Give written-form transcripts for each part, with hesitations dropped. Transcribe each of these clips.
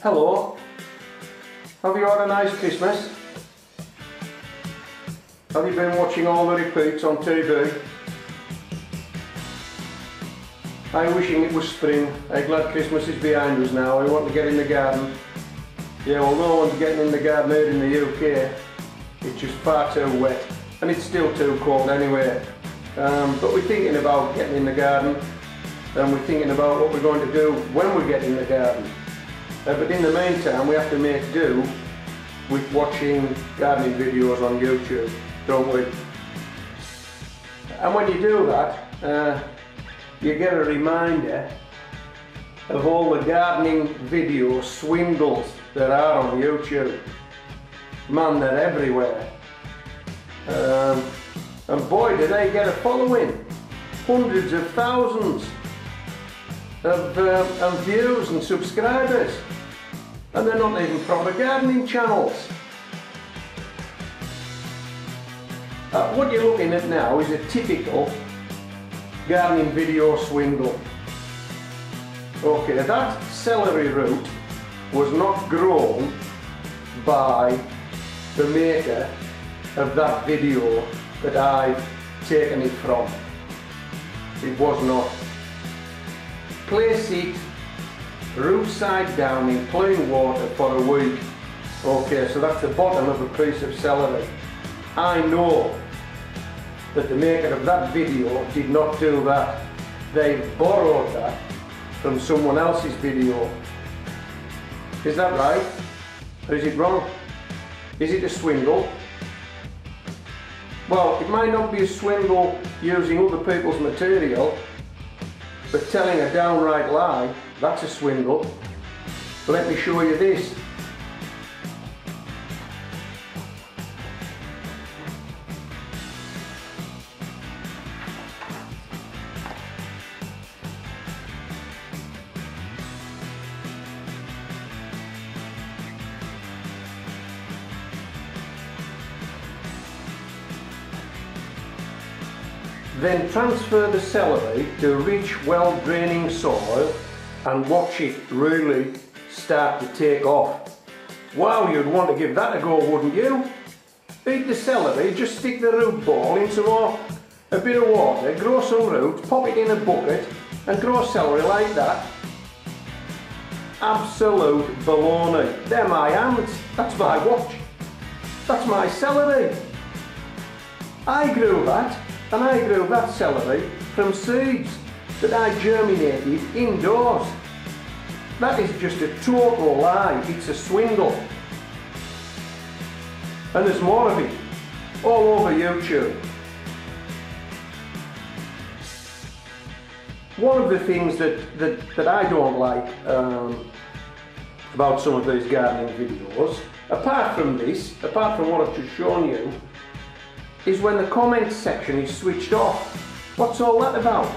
Hello. Have you had a nice Christmas? Have you been watching all the repeats on TV? I'm wishing it was spring. I'm glad Christmas is behind us now. I want to get in the garden. Yeah, well, no one's getting in the garden here in the UK. It's just far too wet, and it's still too cold anyway. But we're thinking about getting in the garden, and we're thinking about what we're going to do when we get in the garden. But in the meantime, we have to make do with watching gardening videos on YouTube, don't we? And when you do that, you get a reminder of all the gardening videos, swindles, that are on YouTube. Man, they're everywhere. And boy, do they get a following. Hundreds of thousands of views and subscribers. And they're not even proper gardening channels. What you're looking at now is a typical gardening video swindle. Okay, that celery root was not grown by the maker of that video that I've taken it from. It was not. Place it root side down in plain water for a week. Okay, so that's the bottom of a piece of celery. I know that the maker of that video did not do that. They borrowed that from someone else's video. Is that right? Or is it wrong? Is it a swindle? Well, it might not be a swindle using other people's material, but telling a downright lie, that's a swindle. Let me show you this. Then transfer the celery to rich, well-draining soil and watch it really start to take off. Wow, you'd want to give that a go, wouldn't you? Eat the celery, just stick the root ball into a bit of water, grow some roots, pop it in a bucket and grow celery like that. Absolute baloney. They're my hands, that's my watch, that's my celery. I grew that. And I grew that celery from seeds that I germinated indoors. That is just a total lie. It's a swindle. And there's more of it all over YouTube. One of the things that I don't like about some of these gardening videos, apart from what I've just shown you, is when the comments section is switched off. What's all that about?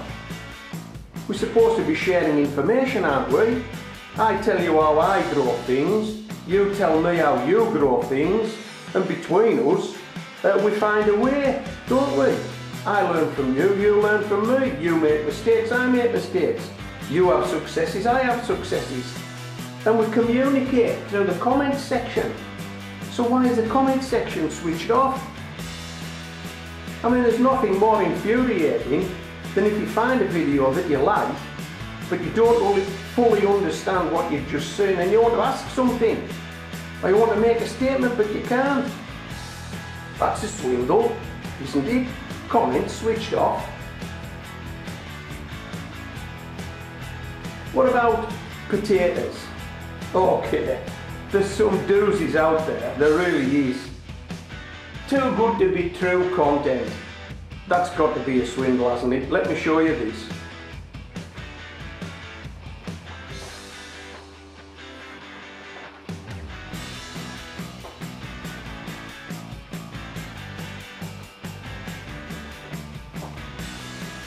We're supposed to be sharing information, aren't we? I tell you how I grow things, you tell me how you grow things, and between us, we find a way, don't we? I learn from you, you learn from me, you make mistakes, I make mistakes. You have successes, I have successes. And we communicate through the comments section. So why is the comments section switched off? I mean, there's nothing more infuriating than if you find a video that you like, but you don't really fully understand what you've just seen and you want to ask something, or you want to make a statement but you can't. That's a swindle, isn't it? Comments switched off. What about potatoes? Okay, there's some doozies out there, there really is. Too good to be true content. That's got to be a swindle, hasn't it? Let me show you this.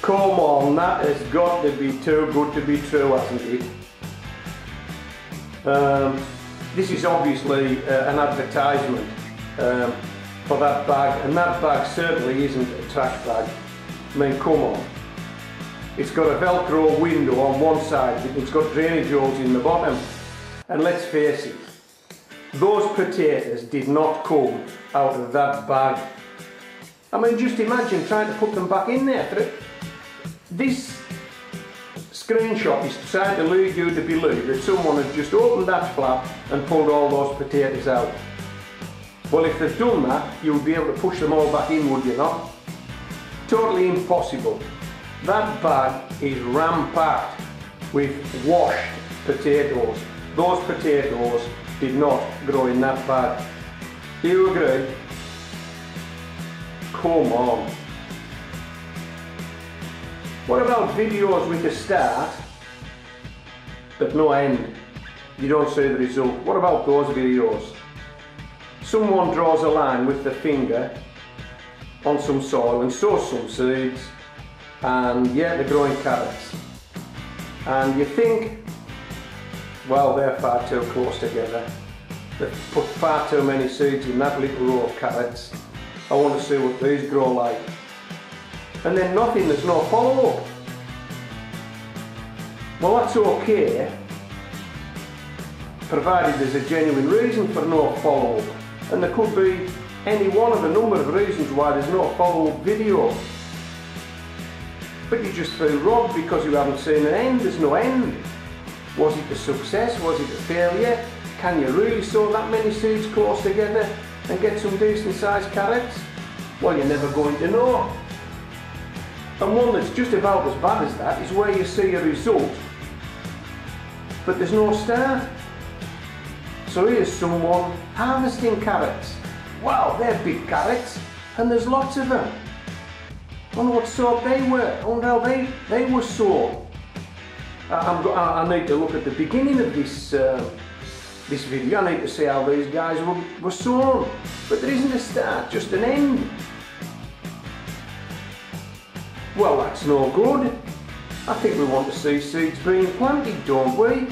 Come on, that has got to be too good to be true, hasn't it? This is obviously an advertisement for that bag, and that bag certainly isn't a trash bag. I mean, come on. It's got a Velcro window on one side of it, it's got drainage holes in the bottom. And let's face it, those potatoes did not come out of that bag. I mean, just imagine trying to put them back in there. This screenshot is trying to lead you to believe that someone has just opened that flap and pulled all those potatoes out. Well, if they've done that, you would be able to push them all back in, would you not? Totally impossible. That bag is ram-packed with washed potatoes. Those potatoes did not grow in that bag. Do you agree? Come on. What about videos with a start but no end? You don't see the result. What about those videos? Someone draws a line with the finger on some soil and sows some seeds, and yeah, they're growing carrots. And you think, well, they're far too close together. They've put far too many seeds in that little row of carrots. I want to see what these grow like. And then nothing, there's no follow-up. Well, that's okay, provided there's a genuine reason for no follow-up. And there could be any one of a number of reasons why there's no follow-up video. But you just feel robbed because you haven't seen an end. There's no end. Was it a success? Was it a failure? Can you really sow that many seeds close together and get some decent sized carrots? Well, you're never going to know. And one that's just about as bad as that is where you see a result, but there's no start. So here's someone harvesting carrots. Wow, they're big carrots, and there's lots of them. I wonder what sort they were. I wonder how they were sown. I need to look at the beginning of this this video. I need to see how these guys were sown. But there isn't a start, just an end. Well, that's no good. I think we want to see seeds being planted, don't we?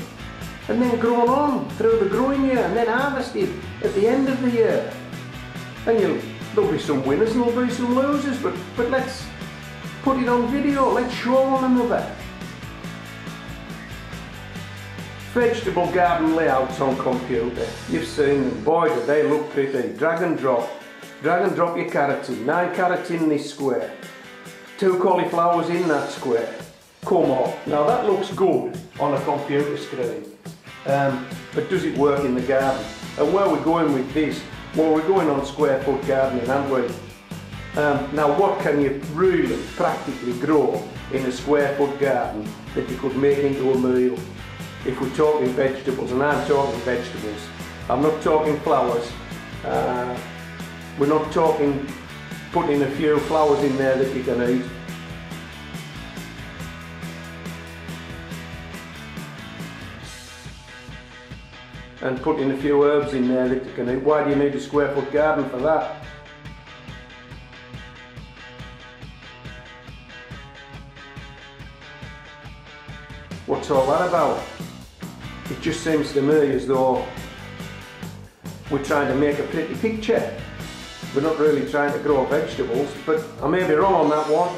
And then grown on through the growing year and then harvested at the end of the year. And there'll be some winners and there'll be some losers, but let's put it on video, let's show one another. Vegetable garden layouts on computer. You've seen them, boy do they look pretty. Drag and drop your carrots in. 9 carrots in this square. 2 cauliflowers in that square. Come on, now that looks good on a computer screen, but does it work in the garden? And where are we going with this? Well, we're going on square foot gardening, aren't we? Now what can you really practically grow in a square foot garden that you could make into a meal? If we're talking vegetables, and I'm talking vegetables, I'm not talking flowers, we're not talking putting a few flowers in there that you can eat. And putting a few herbs in there that you can eat. Why do you need a square foot garden for that? What's all that about? It just seems to me as though we're trying to make a pretty picture. We're not really trying to grow vegetables, but I may be wrong on that one.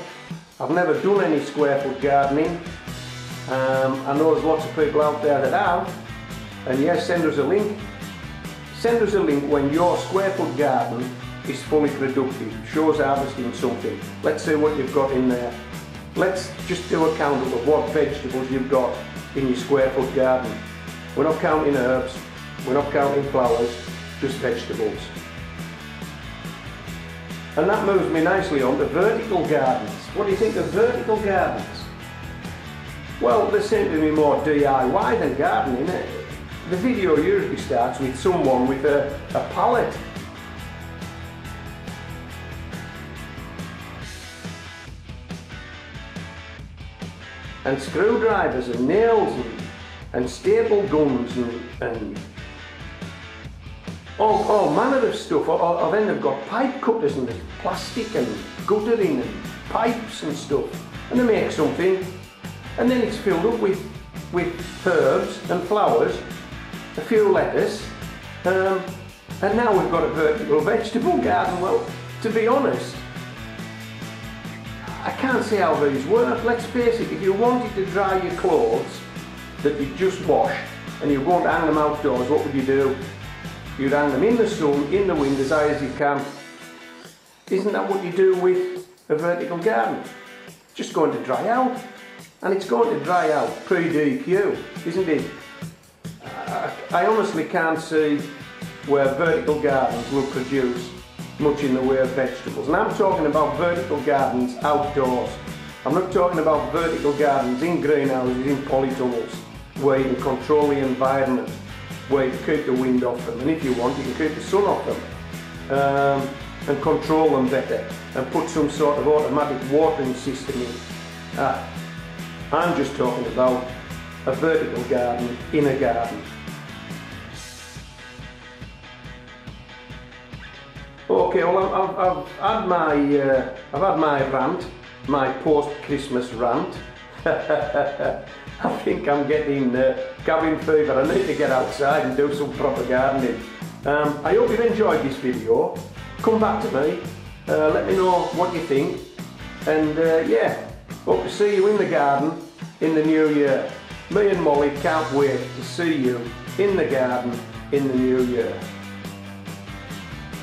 I've never done any square foot gardening. I know there's lots of people out there that have, and yes, send us a link. Send us a link when your square foot garden is fully productive, shows harvesting something. Let's see what you've got in there. Let's just do a count of what vegetables you've got in your square foot garden. We're not counting herbs, we're not counting flowers, just vegetables. And that moves me nicely on to vertical gardens. What do you think of vertical gardens? Well, they seem to be more DIY than gardening. The video usually starts with someone with a palette. And screwdrivers and nails and staple guns and all manner of stuff. Or then they've got pipe cutters and there's plastic and guttering and pipes and stuff. And they make something, and then it's filled up with herbs and flowers, a few lettuce, and now we've got a vertical vegetable garden. Well, to be honest, I can't see how these work. Let's face it, if you wanted to dry your clothes that you just washed and you're going to hang them outdoors, what would you do? You'd hang them in the sun, in the wind, as high as you can. Isn't that what you do with a vertical garden? It's just going to dry out, and it's going to dry out pre-DQ, isn't it? I honestly can't see where vertical gardens will produce much in the way of vegetables. And I'm talking about vertical gardens outdoors. I'm not talking about vertical gardens in greenhouses, in polytunnels, where you can control the environment, where you can keep the wind off them, and if you want, you can keep the sun off them, and control them better, and put some sort of automatic watering system in. I'm just talking about a vertical garden in a garden. Okay, well, I've had my rant, my post-Christmas rant. I think I'm getting cabin fever. I need to get outside and do some proper gardening. I hope you've enjoyed this video. Come back to me, let me know what you think, and yeah, hope to see you in the garden in the new year. Me and Molly can't wait to see you in the garden in the new year.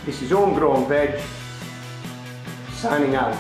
This is Homegrown Veg, signing out.